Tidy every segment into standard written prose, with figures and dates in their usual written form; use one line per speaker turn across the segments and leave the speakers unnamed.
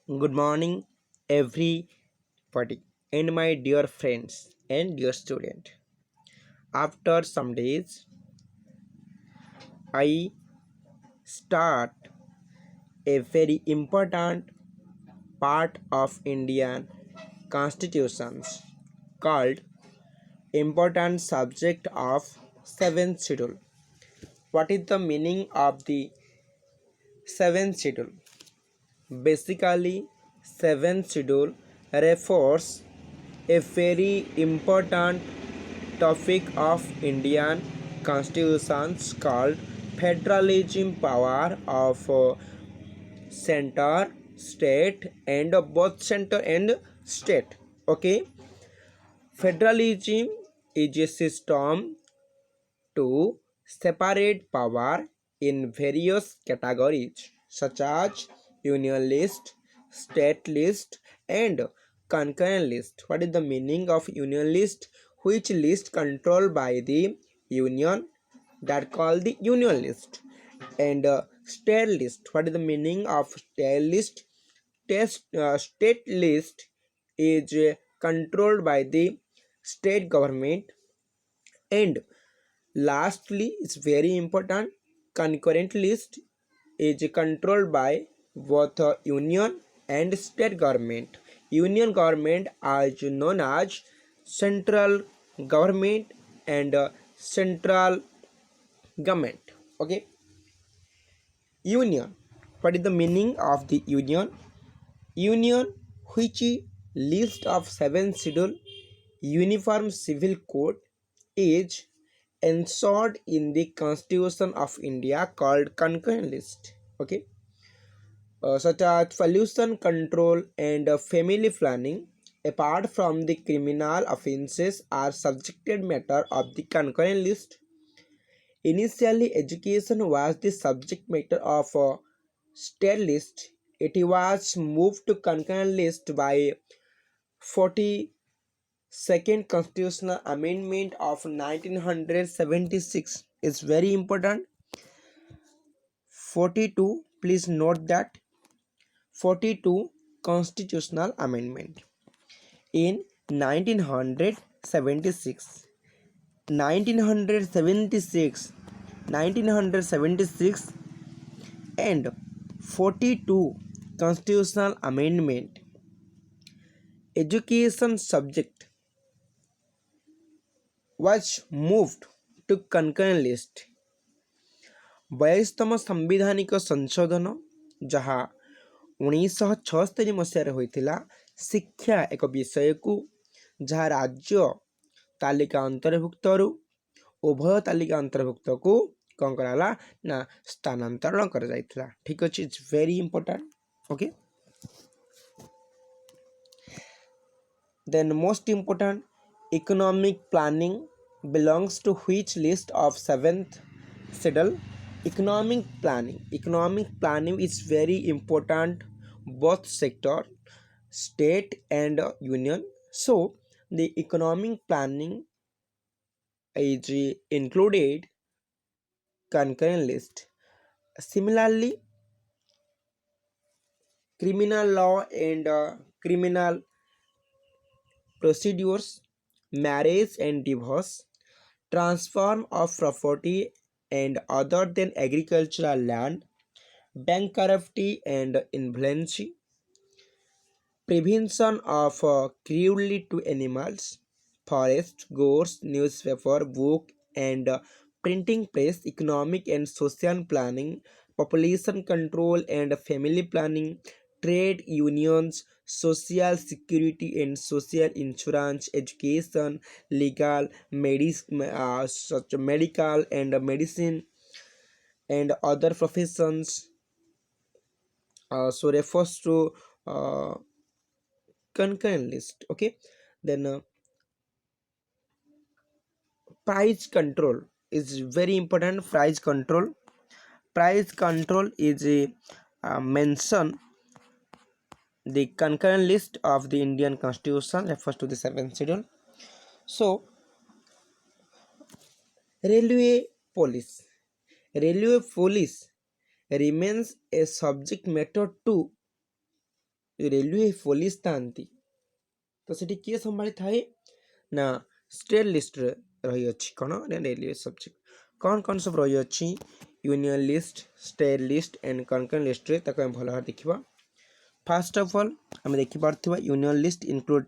Good morning, everybody, and my dear friends and dear student. After some days, I start a very important part of Indian constitutions called important subject of seventh schedule. What is the meaning of the seventh schedule? Basically, seventh schedule refers a very important topic of Indian constitutions called federalism power of center, state, and both center and state. Okay, federalism is a system to separate power in various categories such as union list, state list, and concurrent list. What is the meaning of union list? Which list controlled by the union, that called the union list, and state list. What is the meaning of state list? State list is controlled by the state government, and lastly, it's very important, concurrent list is controlled by both union and state government. Union government is known as central government and central government. Okay, union. What is the meaning of the union? Union, which is list of seven schedule uniform civil code, is enshrined in the Constitution of India called concurrent list. Okay, such as pollution control and family planning, apart from the criminal offences, are subjected matter of the concurrent list. Initially, education was the subject matter of state list. It was moved to concurrent list by 42nd Constitutional Amendment of 1976. It's very important. 42, please note that 42 Constitutional Amendment in 1976. 1976, 1976 and 42 Constitutional Amendment. Education subject was moved to concurrent list. 22ତମ ସାମ୍ବିଧାନିକ ସଂଶୋଧନ, ଯାହା 1976 ମସିହାରେ ହୋଇଥିଲା, ଶିକ୍ଷା ଏକ ବିଷୟକୁ ଯାହା ରାଜ୍ୟ ତାଲିକା ଅନ୍ତର୍ଭୁକ୍ତରୁ ଉଭୟ ତାଲିକା ଅନ୍ତର୍ଭୁକ୍ତକୁ କ'ଣ କରାଗଲା ନା ସ୍ଥାନାନ୍ତରଣ କରାଯାଇଥିଲା। ଠିକ୍ ଅଛି, it's very important. Okay, then most important, economic planning belongs to which list of seventh schedule? Economic planning is very important, both sector, state and union. So the economic planning is included concurrent list. Similarly, criminal law and criminal procedures, marriage and divorce, transfer of property and other than agricultural land, bankruptcy and insolvency, prevention of cruelty to animals, forest, goods, newspaper, book and printing press, economic and social planning, population control and family planning, trade unions, social security and social insurance, education, legal, such medical and medicine and other professions. So refers to concurrent list. Okay, then price control is very important. Price control is a mention the concurrent list of the Indian Constitution, refers to the seventh schedule. So railway police remains a subject matter to railway police थांती तो सेठी किए संभाली थाए ना state list रही अच्छी कौन रेलवे सब्जेक्ट कौन सब रही अच्छी union list state list and concurrent list रे ताको हम भल भाव देखिबा। फर्स्ट ऑफ ऑल हम देखि पारथिबा union list include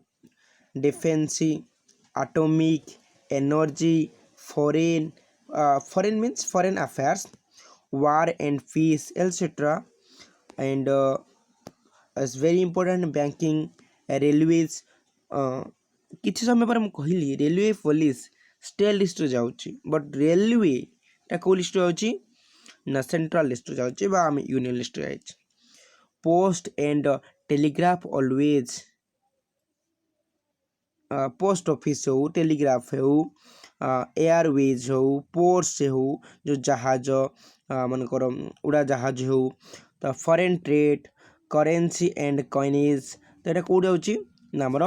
defence atomic energy foreign foreign means foreign affairs war and peace etc and is very important banking railways किसी समय पर हम कहली रेलवे पुलिस स्टेट लिस्ट जाऊँगी बट रेलवे कौ लिस्ट जाऊँगी ना सेंट्रल लिस्ट जाऊँगी आम यूनियन लिस्ट जाए post and telegraph always post office हो टेलीग्राफ हो एयरवेज हो पोर्ट्स हो जो जहाज मनकर उड़ा जहाज हो तो foreign trade currency and coinage तो यहाँ कौट जाऊँगी आमर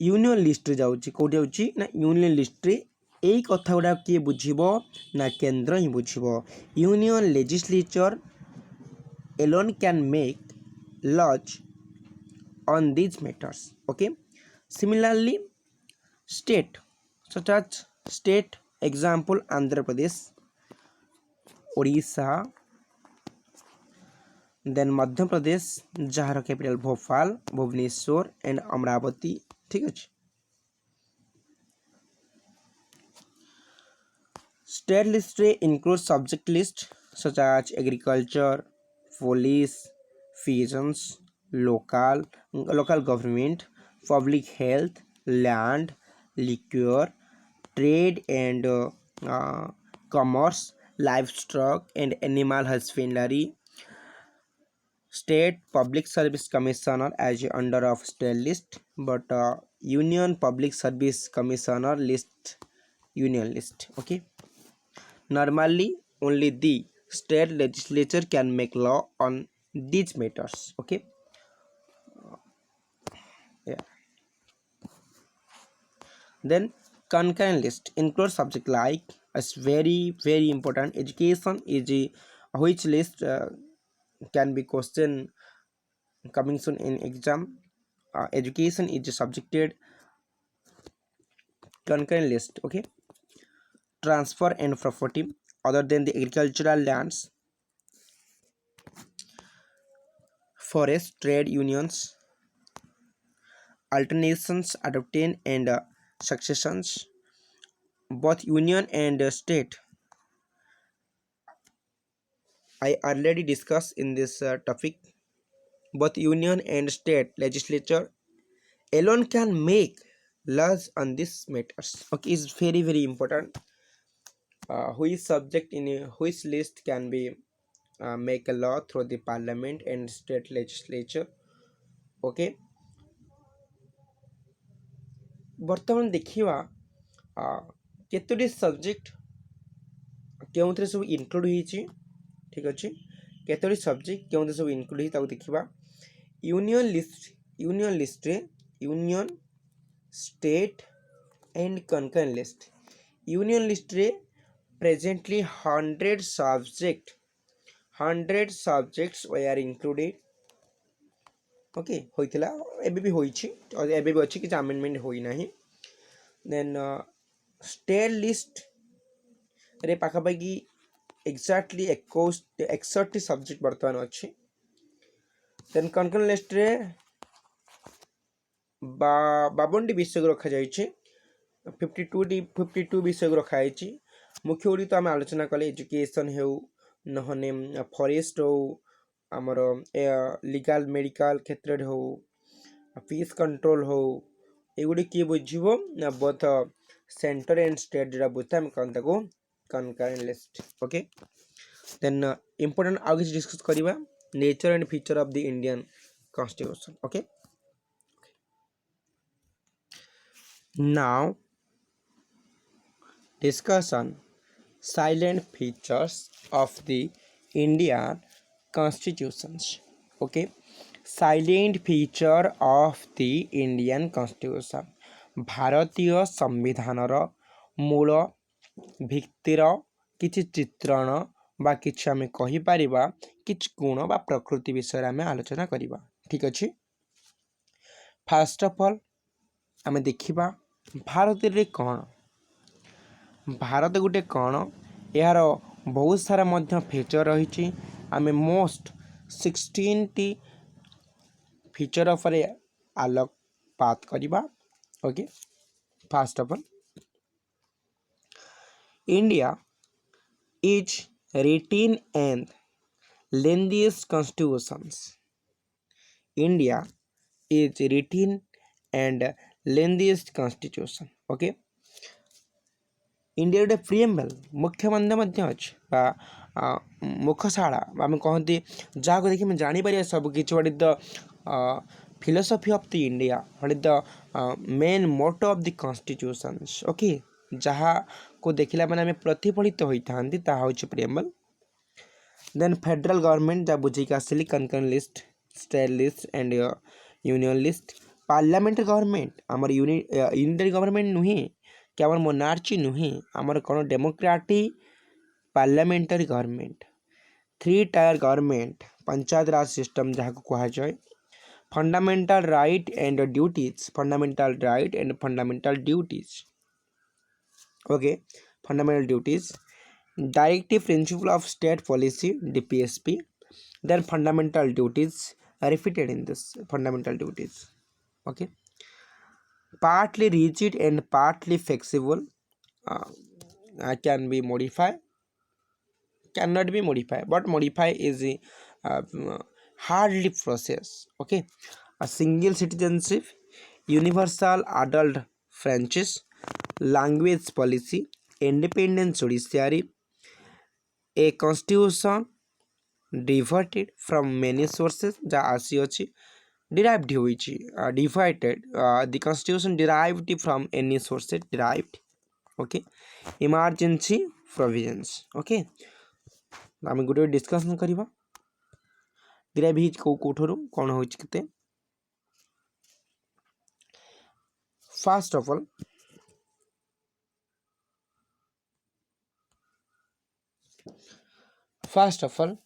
यूनियन लिस्ट जाऊँगी कौट जाऊँगी ना यूनियन लिस्ट यही कथा गुड़ा किए बुझीबो ना केंद्र ही बुझीबो union legislature alone can make laws on these matters okay similarly state such as state example Andhra Pradesh Odisha then Madhya Pradesh जार कैपिटल भोपाल भुवनेश्वर एंड अमरावती ठीक अच्छे state list include subject list such as agriculture police fisheries local government public health land liquor trade and commerce livestock and animal husbandry state public service commissioner as under of state list but union public service commissioner list union list okay normally only the state legislature can make law on these matters okay yeah then concurrent list includes subject like as very important education is which list can be question coming soon in exam education is subjected concurrent list okay transfer and property other than the agricultural lands forest trade unions alternations adoption and successions both union and state I already discussed in this topic both union and state legislature alone can make laws on these matters okay is very important which subject in which list can be make a law through the parliament and state legislature okay बर्तमान देखिवा केतोटी subject केउथरे सब include होईची ठीक अछि केतोटी subject केउथरे सब include होई ताको देखिवा union list रे union state and concurrent list union list रे presently 100 subjects were included okay होइथिला एबे भी होइछि और एबे भी अछि कि अमेंडमेंट होई नाही देन स्टेट लिस्ट रे पाखापाखि एक्जाक्टली 61 सब्जेक्ट वर्तमान अछि देन कंकरेंट लिस्ट रे 52 विषय को रखा जाइछि 52 विषय को रखा जाइछि मुख्य गुड़ी तो आम आलोचना कले एजुकेशन हो नहने फॉरेस्ट हो आमर लीगल मेडिकल क्षेत्र हो फीस कंट्रोल हो एगुड़ी किए बुझिबो ना बोथ सेंटर एंड स्टेट जोड़ा बुझता हम कौन ताको concurrent list okay then important आगे किसी डिस्कस करिबा nature and feature of the Indian constitution okay now discussion silent features of the Indian constitutions okay silent feature of the Indian constitution भारतीय संविधानर मूल भित्तिर किछि चित्रण बा किछि आमे कहि परिबा किछि गुण बा प्रकृति विषय आमे आलोचना करिबा ठीक अछि। फर्स्ट ऑफ ऑल आमे देखिबा भारत रे कोन भारत गुटे कोन यार बहुत सारा मध्य फीचर रही आमे मोस्ट 16 टी फीचर ऑफर आलोकपात करिबा okay. First of all India is written and lengthiest constitutions. India is written and lengthiest constitution. Okay. India गोटे प्रिएम्बल मुख्य बंदे मध्य अछि बा मुखशाला आम कहती जहाँ देखिए मैं जापर सब किसी what is the philosophy of the India what is the main motto of the constitutions okay जहाँ को देखला मैंने आम प्रतिफलित होता प्रिएम्बल। देन फेडरल गवर्नमेंट जहाँ बुझे आसली concurrent list state list and union list. Parliamentary government आमर यूनिटरी गवर्नमेंट नुहे कि आमर मोनार्ची नुहे आमर कौन democratic parliamentary government. 3 tier government panchayat raj system जहाँ को कहा जाए। Fundamental right and duties fundamental right and fundamental duties okay fundamental duties. Directive Principle of State Policy DPSP. Then fundamental duties are repeated in this fundamental duties. Okay. Partly rigid and partly flexible. Can be modified. Cannot be modified. But modify is hardly process. Okay. A single citizenship, universal adult franchise, language policy, independent judiciary. A constitution diverted from many sources जहाँ आसी अच्छी derived हुई divided the constitution derived from any sources derived okay emergency provisions okay आम गोटे discussion करवा derive कोठरू कौन हो केते। फर्स्ट ऑफ ऑल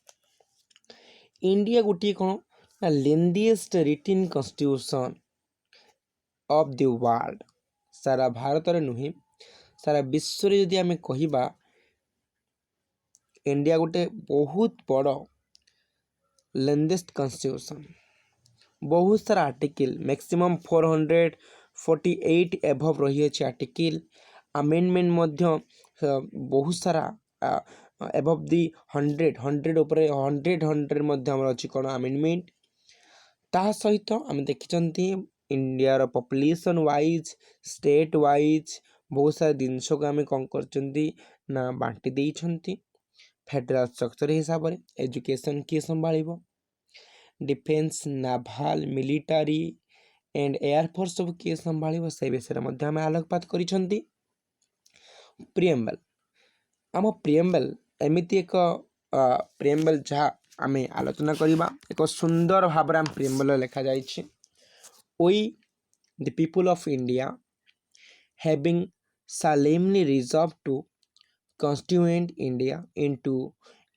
इंडिया गोटे कौन ना lengthiest written constitution of the world सारा भारत रे नुहे सारा विश्व रे यदि आमे कहिबा इंडिया गोटे बहुत बड़ लेंदीएस्ट कॉन्स्टिट्यूशन बहुत सारा आर्टिकल मैक्सिमम 448 एभव रही है आर्टिकल अमेंडमेंट मध्य बहुत सारा एभव दी 100 ऊपर 100 मध्य हमर अछि कोन अमेंडमेंट ता सहित हम देखिचंती इंडिया रो पॉपुलेशन वाइज स्टेट वाइज बहुत सारा जिनस को आम कौन करचंती ना बांटी देइछंती। फेडरल स्ट्रक्चर हिसाब रे एजुकेशन किए संभाळिबो defence naval military and air force सब किए संभाळिबो से विषय मध्य आम आलोकपात करिसंती। प्रिएम्बल आम प्रिएम्बल एमिति एक प्रिएम्बल जहाँ आम आलोचना करवा एक सुंदर भाव आम प्रिएम्बल लिखा जाइए we the people of India having solemnly resolved to constituent India into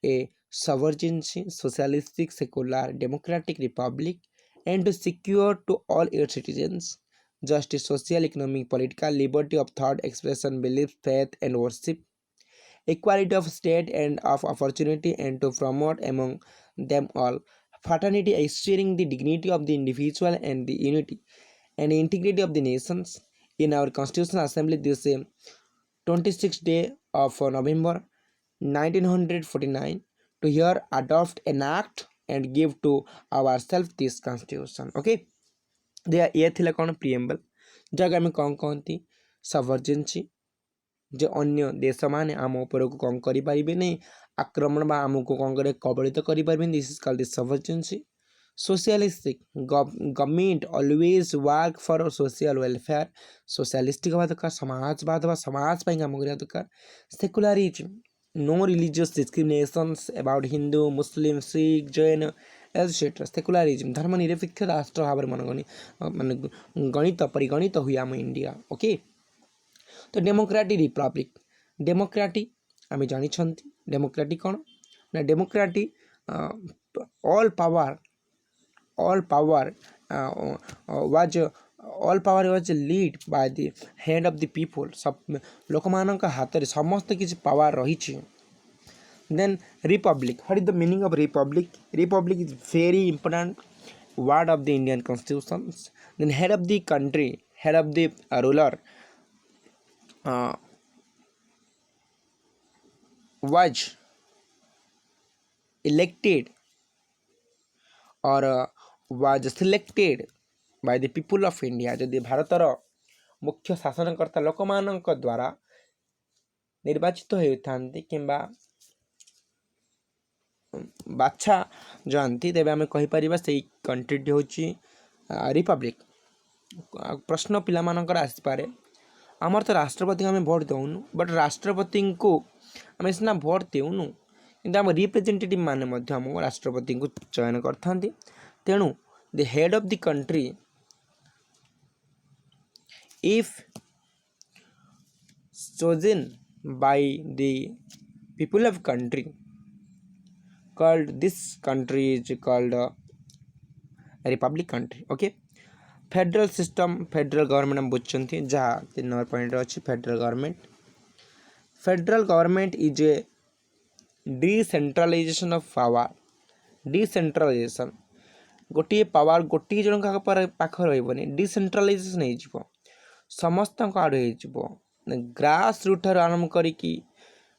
a sovereign socialistic secular democratic republic and to secure to all its citizens justice social economic political liberty of thought expression belief faith and worship equality of state and of opportunity and to promote among them all fraternity assuring the dignity of the individual and the unity and integrity of the nations. In our constitutional assembly this 26th day of November 1949 to here adopt an act and give to ourselves this constitution okay they ये थिला कौन preamble जगह आम कौन कहती सवर्जेन्सी जे अन्य देश माने आम उपर को कौन करि परिबे नहीं आक्रमण बा आमको कौन करे कबलित करि परिबे this is called the sovereignty. Socialistic government always work for social welfare socialistic हवा दरकार समाजवाद हवा समाज पर काम करिया दरकार। Secularism no religious discriminations about Hindu Muslim Sikh Jain etcetera secularism धर्मनिरपेक्ष राष्ट्र भाव मन गणित परिगणित हुए आम इंडिया ओके। तो डेमोक्रेटिक रिपब्लिक डेमोक्रेटिक आम जानी डेमोक्रेटिक कौन Now, democracy, uh, all power, all power was all power was lead by the hand of the people. सब ଲୋକମାନଙ୍କ ହାତରେ ସମସ୍ତ କିଛି ପାୱାର ରହିଛି. Then republic, what is the meaning of republic? Republic is very important word of the Indian constitution. Then head of the country, head of the ruler uh, was elected or was selected by the people of India. ଯଦି ଭାରତର ମୁଖ୍ୟ ଶାସନକର୍ତ୍ତା ଲୋକମାନଙ୍କ ଦ୍ୱାରା ନିର୍ବାଚିତ ହେଉଥାନ୍ତି କିମ୍ବା ବାଛା ଯାଆନ୍ତି, ତେବେ ଆମେ କହିପାରିବା ସେଇ କଣ୍ଟ୍ରିଟି ହେଉଛି ରିପବ୍ଲିକ. ପ୍ରଶ୍ନ ପିଲାମାନଙ୍କର ଆସିପାରେ, ଆମର ତ ରାଷ୍ଟ୍ରପତିଙ୍କୁ ଆମେ ଭୋଟ ଦେଉନୁ, ବଟ୍ ରାଷ୍ଟ୍ରପତିଙ୍କୁ ଆମେ ସିନା ଭୋଟ ଦେଉନୁ କିନ୍ତୁ ଆମ ରିପ୍ରେଜେଣ୍ଟେଟିଭ୍ ମାନେ ମଧ୍ୟ ଆମକୁ ରାଷ୍ଟ୍ରପତିଙ୍କୁ ଚୟନ କରିଥାନ୍ତି. ତେଣୁ the head of the country if chosen by the people of country called, this country is called republic country. Okay, federal system, federal government हम बुझुଛନ୍ତି जहाँ 3 नंबर पॉइंट रे अछि federal government. Federal government is a decentralization of power. Decentralization, गोटे power गोटे जन पाख रही, डिसेंट्रालाइजेशन हो समस्त आड़ हो ग्रास रूट आरंभ करी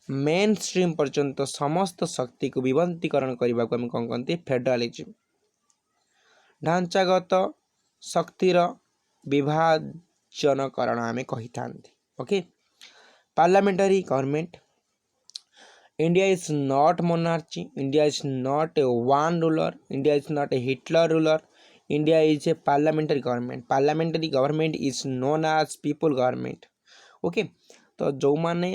मेन स्ट्रीम पर्यंत समस्त शक्ति को विबंतीकरण करने को कौन कहते फेडरालिज्म. ढांचागत शक्तिर विभाजनकरण आम कही था. Okay, parliamentary government. India is not monarchy. India is not a one ruler. India is not a Hitler ruler. India is a parliamentary government. Parliamentary government is known as people government. Okay, तो जो माने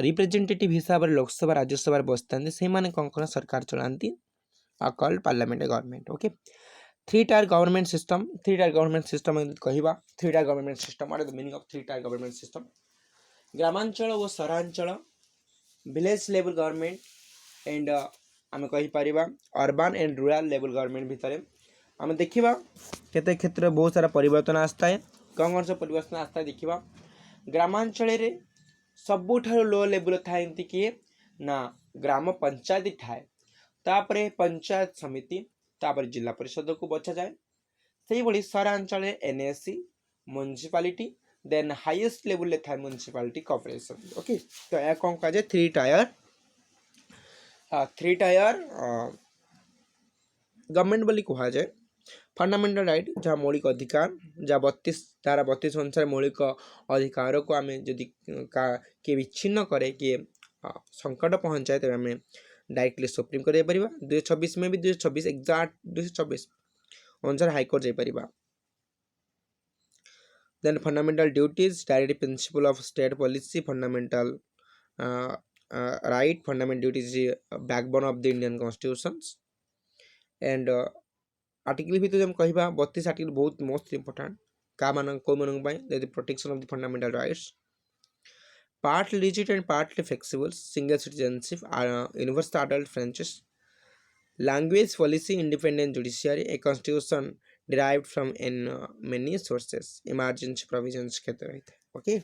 representative हिसाब से लोकसभा राज्यसभा बसता से माने कौन सरकार चलाती called parliamentary government. Okay, 3-tier government system. 3-tier government system कहवा 3-tier government system. What is the meaning of 3-tier government system? ग्रामांचल और सहरांचल, विलेज लेवल गवर्नमेंट एंड आम कहीपर urban and rural level government भितर आम देखा केते क्षेत्र बहुत सारा परिवर्तन आसता है. कौन कौन सब परिवर्तन आसता है देखा. ग्रामांचल सबुठार लो लेवल थाए किए ना ग्राम पंचायत थाए, तापरे पंचायत समिति, तापर जिला परिषद को बचा जाए. से भाई सहरांचल NSC, municipality, then highest level था म्युनिसिपालिटी कॉर्पोरेशन. ओके, तो यह कौन कहा जाए 3-tier गवर्नमेंट बोली कहा जाए. फंडामेंटल राइट जहाँ मौलिक अधिकार, जहाँ 32 अनुसार मौलिक अधिकार को आम जदि किए विच्छिन्न करे कि संकट पहुँचाए तेज आम डायरेक्टली सुप्रीम कोर्ट जापर. 2026 में भी 2026 एग्जैक्ट 2026 अनुसार high court जापर. Then fundamental duties, directive principle of state policy, fundamental right, fundamental duties is backbone of the Indian constitutions. And article भी तो जब कहिबा 32 आर्टिकल बहुत मोस्ट इंपोर्टेंट का मान को मान the protection of the fundamental rights. Partly rigid and partly flexible, single citizenship, universal adult franchise, language policy, independent judiciary, a constitution derived from in many sources, emergency provisions कहते रहते हैं. Okay,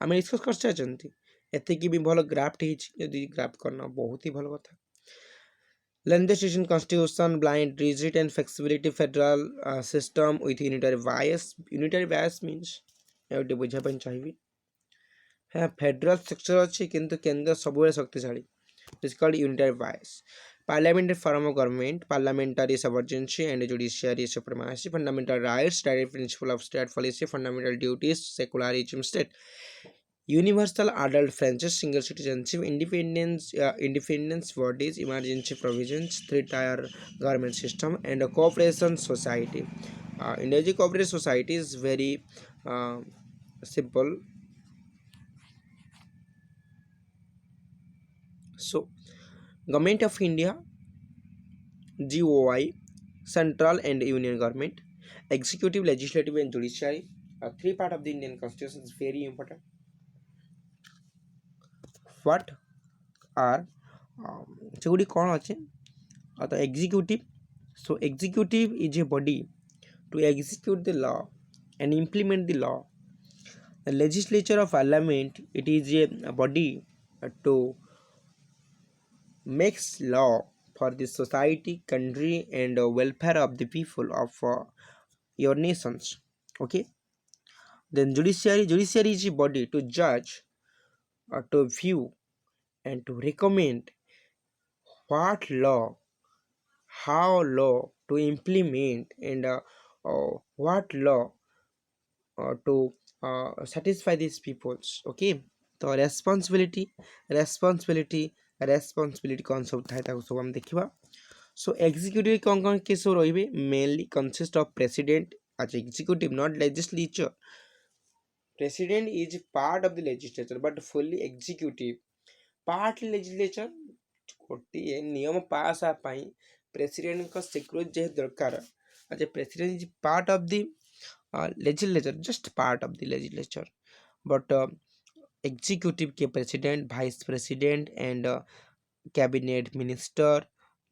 आम discuss कर चाहते एतिकी भी भल graft होती graft करना बहुत ही भल कथा. Legislation, constitution, blind, rigid and flexibility, federal system with unitary bias. Unitary bias means ये बुझापन चाहिए. हाँ, फेडरल स्ट्रक्चर अच्छी किंतु केंद्र सबुरे शक्तिशाली. It is called unitary bias. Parliamentary form of government, parliamentary sovereignty and judiciary supremacy, fundamental rights, direct principle of state policy, fundamental duties, secularism state, universal adult franchise, single citizenship, independence bodies, emergency provisions, 3-tier government system, and a cooperation society. India's cooperation society is very simple. So government of India, GOI, central and union government, executive, legislative and judiciary. 3 part of the Indian constitution is very important. what are সেগুলি କ'ଣ ଅଛି the executive. So executive is a body to execute the law and implement the law. The legislature of parliament, it is a body to makes law for the society, country, and welfare of the people of your nations. Okay. Then judiciary is a body to judge, to view, and to recommend what law, how law to implement, and what law to satisfy these peoples. Okay. तो responsibility responsibility कौन सब था ताको सब हम देखिबा. So executive कौन के सब रहिबे mainly consist of president as executive, not legislature. President is part of the legislature but fully executive. Part legislature गोटे नियम पास आ पाई प्रेसिडेंट को सिक्योरिटी जे दरकार. अच्छा president is part of the legislature, just part of the legislature, but executive के president, vice president, and cabinet minister,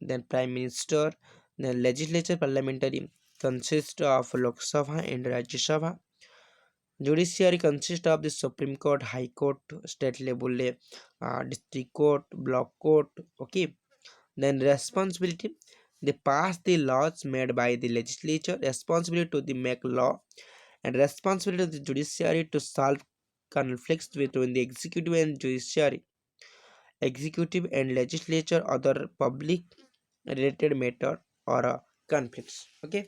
then prime minister. Then legislature parliamentary consists of Lok Sabha and Rajya Sabha. Judiciary consists of the Supreme Court, High Court, state level district court, block court. Okay. Then responsibility, they pass the laws made by the legislature. Responsibility to the make law, and responsibility of the judiciary to solve conflicts between the executive and judiciary, executive and legislature, other public related matter or conflicts. Okay.